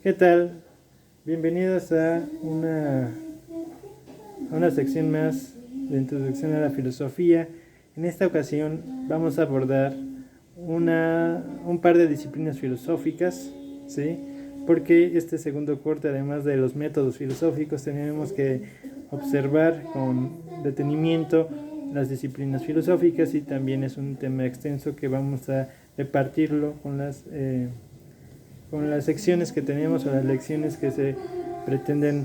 ¿Qué tal? Bienvenidos a una sección más de introducción a la filosofía. En esta ocasión vamos a abordar un par de disciplinas filosóficas, ¿sí? Porque este segundo corte, además de los métodos filosóficos, tenemos que observar con detenimiento las disciplinas filosóficas y también es un tema extenso que vamos a repartirlo con las secciones que tenemos o las lecciones que se pretenden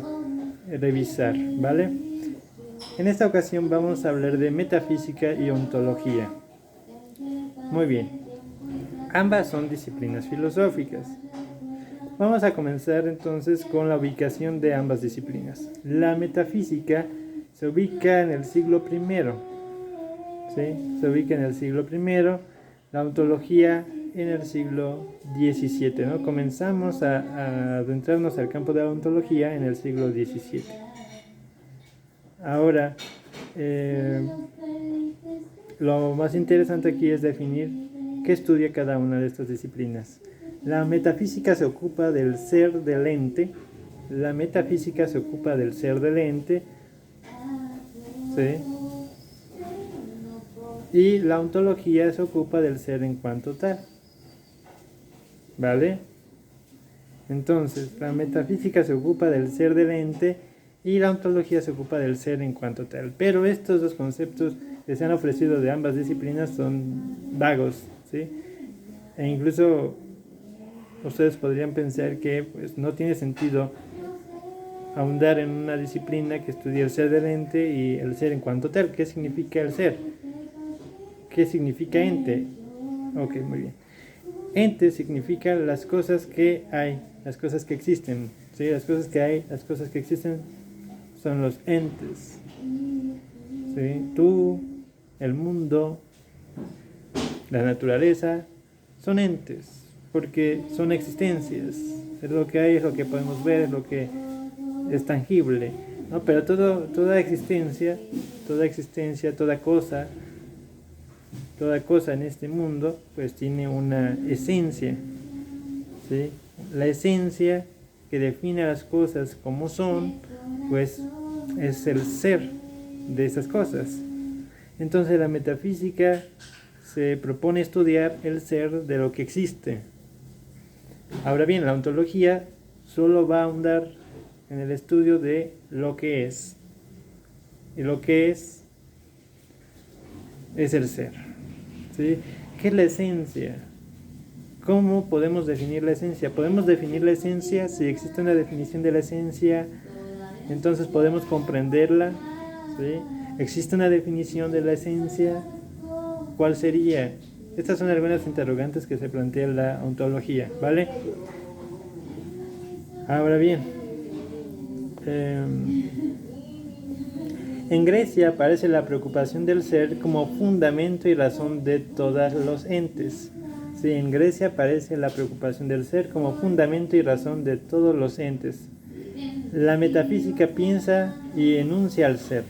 revisar, ¿vale? En esta ocasión vamos a hablar de metafísica y ontología. Muy bien, ambas son disciplinas filosóficas. Vamos a comenzar entonces con la ubicación de ambas disciplinas. La metafísica se ubica en el siglo I, ¿sí? Se ubica en el siglo I, la ontología en el siglo XVII, ¿no? Comenzamos a adentrarnos al campo de la ontología en el siglo XVII. Ahora, lo más interesante aquí es definir qué estudia cada una de estas disciplinas. La metafísica se ocupa del ser del ente. La metafísica se ocupa del ser del ente, ¿sí? Y la ontología se ocupa del ser en cuanto tal, ¿vale? Entonces, la metafísica se ocupa del ser del ente y la ontología se ocupa del ser en cuanto tal. Pero estos dos conceptos que se han ofrecido de ambas disciplinas son vagos, ¿sí? E incluso ustedes podrían pensar que pues, no tiene sentido ahondar en una disciplina que estudia el ser del ente y el ser en cuanto tal. ¿Qué significa el ser? ¿Qué significa ente? Ok, muy bien. Ente significa las cosas que hay, las cosas que existen, ¿sí? Las cosas que hay, las cosas que existen son los entes, ¿sí? Tú, el mundo, la naturaleza, son entes, porque son existencias. Es lo que hay, es lo que podemos ver, es lo que es tangible, ¿no? Pero toda existencia, toda cosa en este mundo, pues tiene una esencia, ¿sí? La esencia que define las cosas como son, pues es el ser de esas cosas. Entonces la metafísica se propone estudiar el ser de lo que existe. Ahora bien, la ontología solo va a ahondar en el estudio de lo que es. Y lo que es el ser, ¿sí? ¿Qué es la esencia? ¿Cómo podemos definir la esencia? Podemos definir la esencia, si existe una definición de la esencia, entonces podemos comprenderla, ¿sí? ¿Existe una definición de la esencia? ¿Cuál sería? Estas son algunas interrogantes que se plantea en la ontología, ¿vale? Ahora bien, en Grecia aparece la preocupación del ser como fundamento y razón de todos los entes. Sí, en Grecia aparece la preocupación del ser como fundamento y razón de todos los entes. La metafísica piensa y enuncia al ser.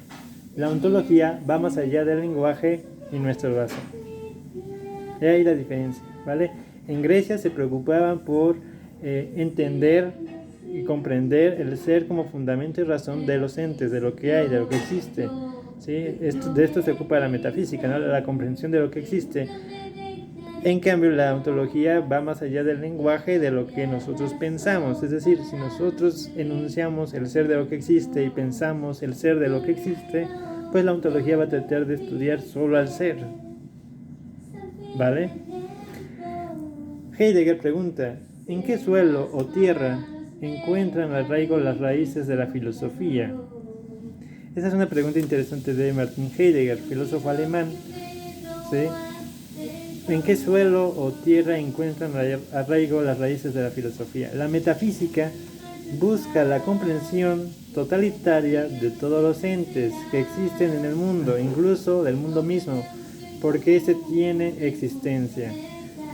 La ontología va más allá del lenguaje y nuestra razón. Y ahí la diferencia, ¿vale? En Grecia se preocupaban por entender y comprender el ser como fundamento y razón de los entes, de lo que hay, de lo que existe, ¿sí? De esto se ocupa la metafísica, ¿no? La comprensión de lo que existe. En cambio, la ontología va más allá del lenguaje de lo que nosotros pensamos. Es decir, si nosotros enunciamos el ser de lo que existe y pensamos el ser de lo que existe, pues la ontología va a tratar de estudiar solo al ser, ¿vale? Heidegger pregunta, ¿en qué suelo o tierra encuentran arraigo las raíces de la filosofía? Esa es una pregunta interesante de Martin Heidegger, filósofo alemán, ¿sí? ¿En qué suelo o tierra encuentran arraigo las raíces de la filosofía? La metafísica busca la comprensión totalitaria de todos los entes que existen en el mundo, incluso del mundo mismo, porque éste tiene existencia.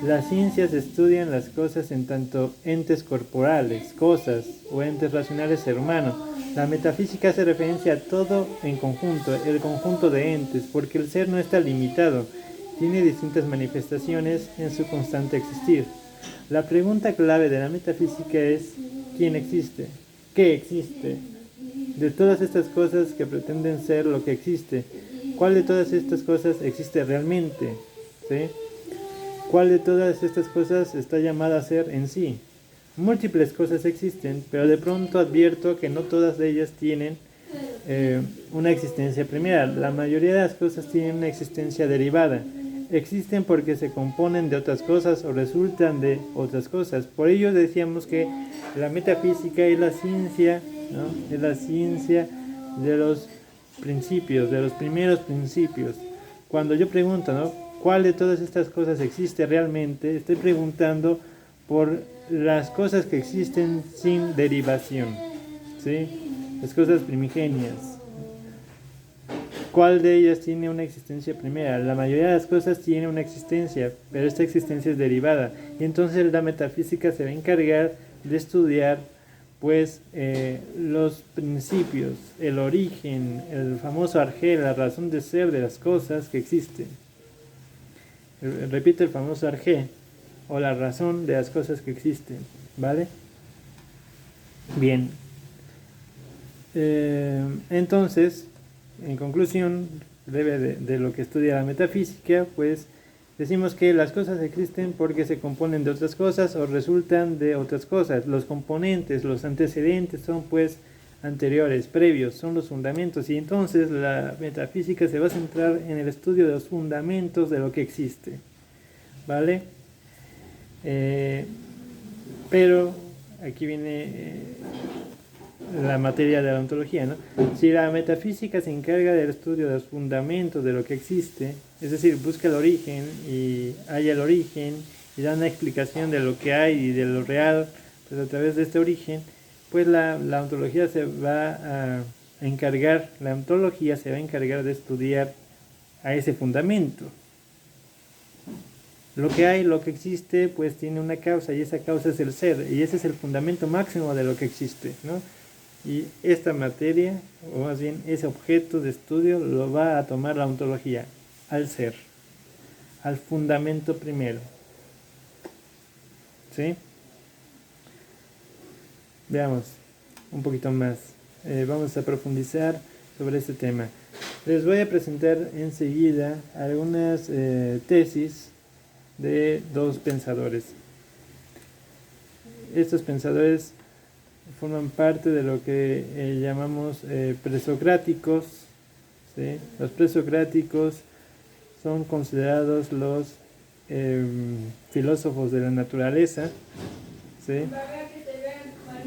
Las ciencias estudian las cosas en tanto entes corporales, cosas, o entes racionales, ser humano. La metafísica hace referencia a todo en conjunto, el conjunto de entes, porque el ser no está limitado, tiene distintas manifestaciones en su constante existir. La pregunta clave de la metafísica es ¿quién existe? ¿Qué existe? De todas estas cosas que pretenden ser lo que existe, ¿cuál de todas estas cosas existe realmente? ¿Sí? ¿Cuál de todas estas cosas está llamada a ser en sí? Múltiples cosas existen, pero de pronto advierto que no todas de ellas tienen una existencia primera. La mayoría de las cosas tienen una existencia derivada. Existen porque se componen de otras cosas o resultan de otras cosas. Por ello decíamos que la metafísica es la ciencia, ¿no? Es la ciencia de los principios, de los primeros principios. Cuando yo pregunto, ¿no?, ¿cuál de todas estas cosas existe realmente? Estoy preguntando por las cosas que existen sin derivación, ¿sí? Las cosas primigenias. ¿Cuál de ellas tiene una existencia primera? La mayoría de las cosas tiene una existencia, pero esta existencia es derivada. Y entonces la metafísica se va a encargar de estudiar pues los principios, el origen, el famoso arjé, la razón de ser de las cosas que existen. Repito, el famoso arjé, o la razón de las cosas que existen, ¿vale? Bien. Entonces, en conclusión breve de lo que estudia la metafísica, pues decimos que las cosas existen porque se componen de otras cosas o resultan de otras cosas. Los componentes, los antecedentes son pues anteriores, previos, son los fundamentos, y entonces la metafísica se va a centrar en el estudio de los fundamentos de lo que existe, ¿vale? Pero aquí viene la materia de la ontología, ¿no? Si la metafísica se encarga del estudio de los fundamentos de lo que existe, es decir, busca el origen y halla el origen y da una explicación de lo que hay y de lo real, pues a través de este origen, pues la ontología se va a encargar, la ontología se va a encargar de estudiar a ese fundamento. Lo que hay, lo que existe, pues tiene una causa, y esa causa es el ser, y ese es el fundamento máximo de lo que existe, ¿no? Y esta materia, o más bien ese objeto de estudio, lo va a tomar la ontología, al ser, al fundamento primero. ¿Sí? Veamos un poquito más. Vamos a profundizar sobre este tema. Les voy a presentar enseguida algunas tesis de dos pensadores. Estos pensadores forman parte de lo que llamamos presocráticos, ¿sí? Los presocráticos son considerados los filósofos de la naturaleza, ¿sí?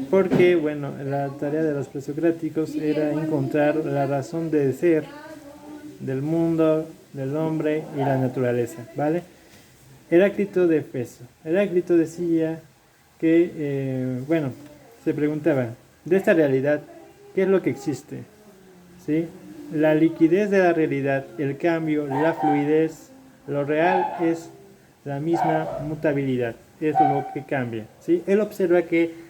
Porque, bueno, la tarea de los presocráticos era encontrar la razón de ser del mundo, del hombre y la naturaleza, ¿vale? Heráclito de Éfeso. Heráclito decía que, se preguntaba, de esta realidad, ¿qué es lo que existe? ¿Sí? La liquidez de la realidad, el cambio, la fluidez, lo real es la misma mutabilidad, es lo que cambia, ¿sí? Él observa que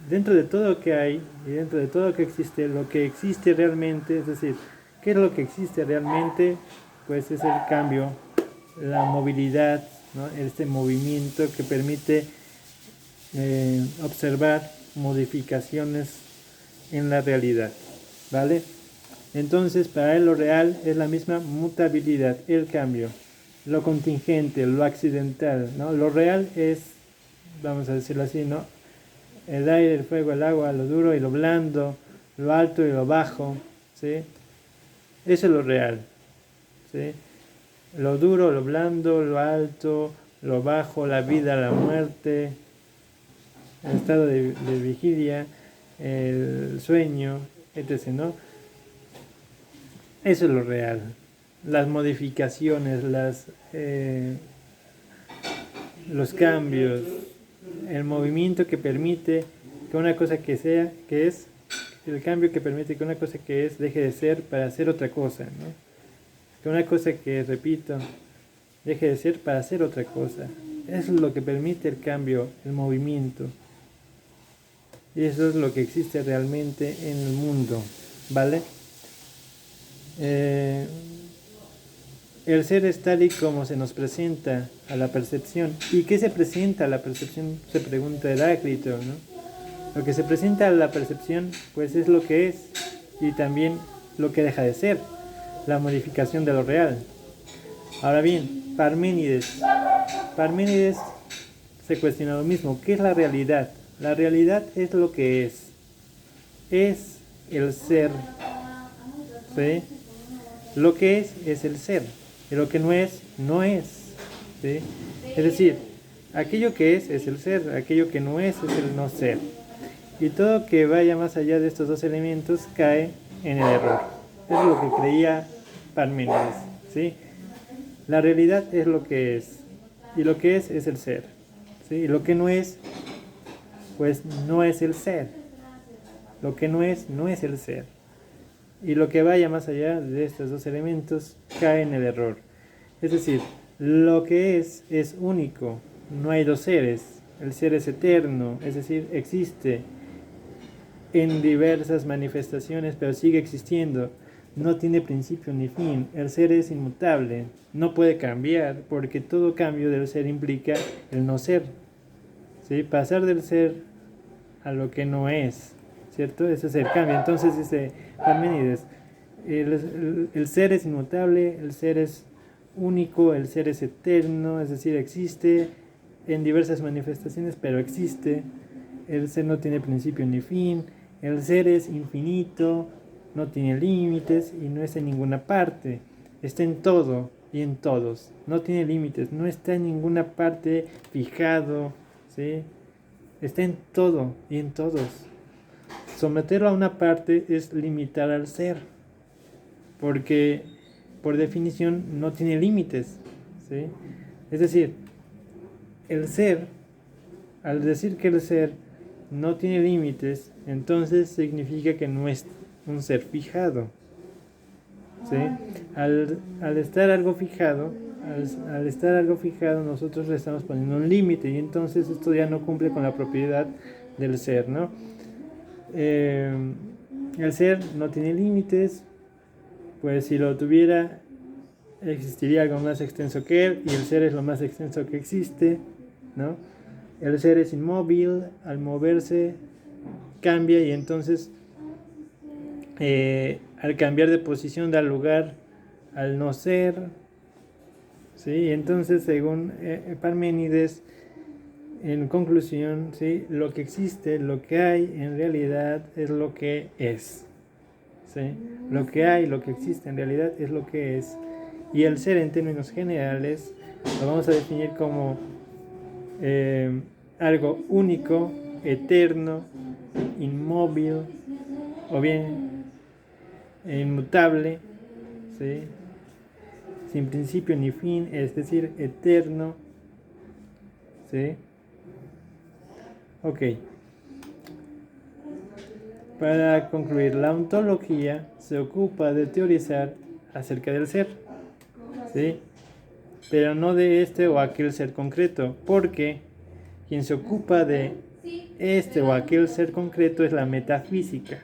dentro de todo lo que hay y dentro de todo lo que existe realmente, es decir, ¿qué es lo que existe realmente? Pues es el cambio, la movilidad, ¿no? Este movimiento que permite observar modificaciones en la realidad, ¿vale? Entonces, para él lo real es la misma mutabilidad, el cambio, lo contingente, lo accidental, ¿no? Lo real es, vamos a decirlo así, ¿no?, el aire, el fuego, el agua, lo duro y lo blando, lo alto y lo bajo, ¿sí? Eso es lo real, ¿sí? Lo duro, lo blando, lo alto, lo bajo, la vida, la muerte, el estado de vigilia, el sueño, etc., ¿no? Eso es lo real. Las modificaciones, los cambios, el movimiento que permite que una cosa el cambio que permite que una cosa que es deje de ser para ser otra cosa, ¿no? Que una cosa que, repito, deje de ser para ser otra cosa. Eso es lo que permite el cambio, el movimiento. Y eso es lo que existe realmente en el mundo, ¿vale? El ser es tal y como se nos presenta a la percepción. ¿Y qué se presenta a la percepción? Se pregunta Heráclito, ¿no? Lo que se presenta a la percepción, pues es lo que es, y también lo que deja de ser, la modificación de lo real. Ahora bien, Parménides se cuestiona lo mismo. ¿Qué es la realidad? La realidad es lo que es el ser, ¿sí? Lo que es el ser, y lo que no es, no es, ¿sí? Es decir, aquello que es el ser, aquello que no es el no ser. Y todo que vaya más allá de estos dos elementos cae en el error. Eso es lo que creía Parménides, ¿sí? La realidad es lo que es, y lo que es el ser, ¿sí? Y lo que no es, pues no es el ser. Lo que no es el ser. Y lo que vaya más allá de estos dos elementos cae en el error. Es decir, lo que es único, no hay dos seres. El ser es eterno, es decir, existe en diversas manifestaciones, pero sigue existiendo. No tiene principio ni fin. El ser es inmutable, no puede cambiar, porque todo cambio del ser implica el no ser, ¿sí? Pasar del ser a lo que no es, ¿cierto? Ese es el cambio. Entonces dice Parménides, el ser es inmutable, el ser es único, el ser es eterno, es decir, existe en diversas manifestaciones, pero existe. El ser no tiene principio ni fin, el ser es infinito, no tiene límites y no está en ninguna parte, está en todo y en todos, no tiene límites, no está en ninguna parte fijado, ¿sí? Está en todo y en todos. Someterlo a una parte es limitar al ser, porque por definición no tiene límites, ¿sí? Es decir, el ser, al decir que el ser no tiene límites, entonces significa que no es un ser fijado, ¿sí? Al estar algo fijado, al estar algo fijado, nosotros le estamos poniendo un límite y entonces esto ya no cumple con la propiedad del ser, ¿no? El ser no tiene límites, pues si lo tuviera existiría algo más extenso que él, y el ser es lo más extenso que existe, ¿no? El ser es inmóvil, al moverse cambia y entonces al cambiar de posición da lugar al no ser, ¿sí? Entonces según Parménides, en conclusión, ¿sí? Lo que existe, lo que hay en realidad es lo que es, ¿sí? Lo que hay, lo que existe en realidad es lo que es. Y el ser en términos generales lo vamos a definir como algo único, eterno, inmóvil o bien inmutable, ¿sí? Sin principio ni fin, es decir, eterno, ¿sí? Ok. Para concluir, la ontología se ocupa de teorizar acerca del ser, ¿sí? Pero no de este o aquel ser concreto, porque quien se ocupa de este o aquel ser concreto es la metafísica.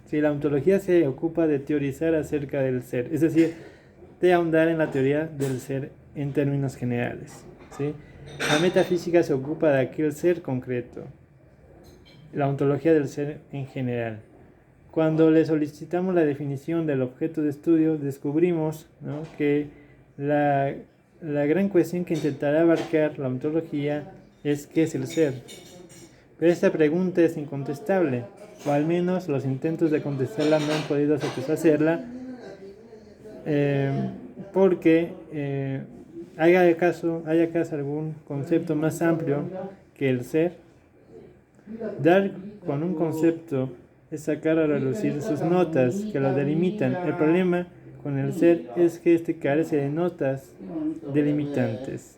¿Sí? La ontología se ocupa de teorizar acerca del ser, es decir, de ahondar en la teoría del ser en términos generales, ¿sí? La metafísica se ocupa de aquel ser concreto, la ontología del ser en general. Cuando le solicitamos la definición del objeto de estudio, descubrimos, ¿no?, que la gran cuestión que intentará abarcar la ontología es ¿qué es el ser? Pero esta pregunta es incontestable, o al menos los intentos de contestarla no han podido satisfacerla, porque ¿hay acaso algún concepto más amplio que el ser? Dar con un concepto es sacar a relucir sus notas que lo delimitan. El problema con el ser es que este carece de notas delimitantes.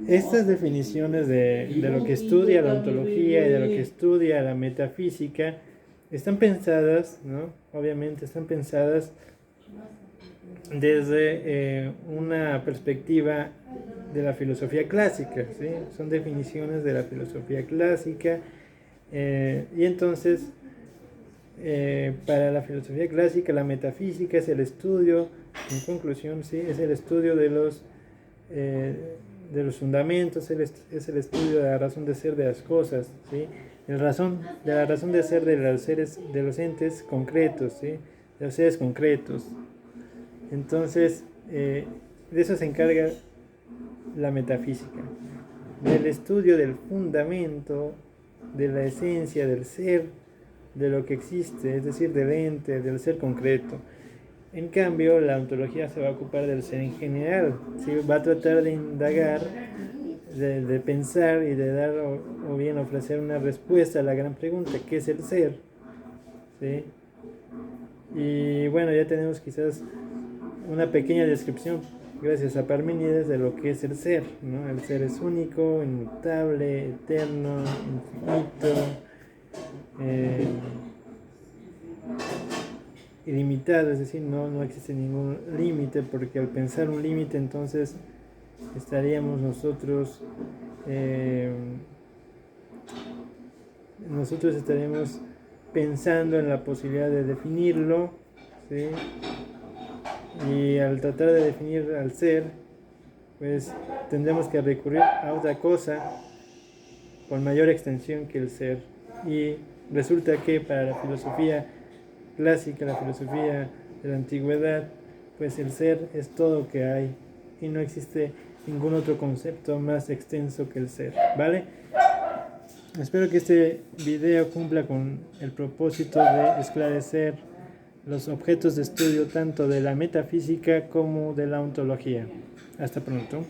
Estas definiciones de lo que estudia la ontología y de lo que estudia la metafísica están pensadas, ¿no? Obviamente están pensadas desde una perspectiva de la filosofía clásica, ¿sí? Son definiciones de la filosofía clásica, y entonces para la filosofía clásica la metafísica es el estudio, en conclusión, ¿sí?, es el estudio de de los fundamentos, es el estudio de la razón de ser de las cosas, ¿sí? De la razón de ser de los seres, de los entes concretos, ¿sí? De los seres concretos. Entonces, de eso se encarga la metafísica, del estudio del fundamento, de la esencia del ser, de lo que existe, es decir, del ente, del ser concreto. En cambio, la ontología se va a ocupar del ser en general, ¿sí? Va a tratar de indagar, de pensar y de dar o bien ofrecer una respuesta a la gran pregunta, ¿qué es el ser? ¿Sí? Y bueno, ya tenemos quizás una pequeña descripción, gracias a Parménides, de lo que es el ser, ¿no? El ser es único, inmutable, eterno, infinito, ilimitado, es decir, no existe ningún límite, porque al pensar un límite entonces estaríamos nosotros estaríamos pensando en la posibilidad de definirlo, ¿sí? Y al tratar de definir al ser, pues tendremos que recurrir a otra cosa con mayor extensión que el ser. Y resulta que para la filosofía clásica, la filosofía de la antigüedad, pues el ser es todo que hay y no existe ningún otro concepto más extenso que el ser, ¿vale? Espero que este video cumpla con el propósito de esclarecer los objetos de estudio tanto de la metafísica como de la ontología. Hasta pronto.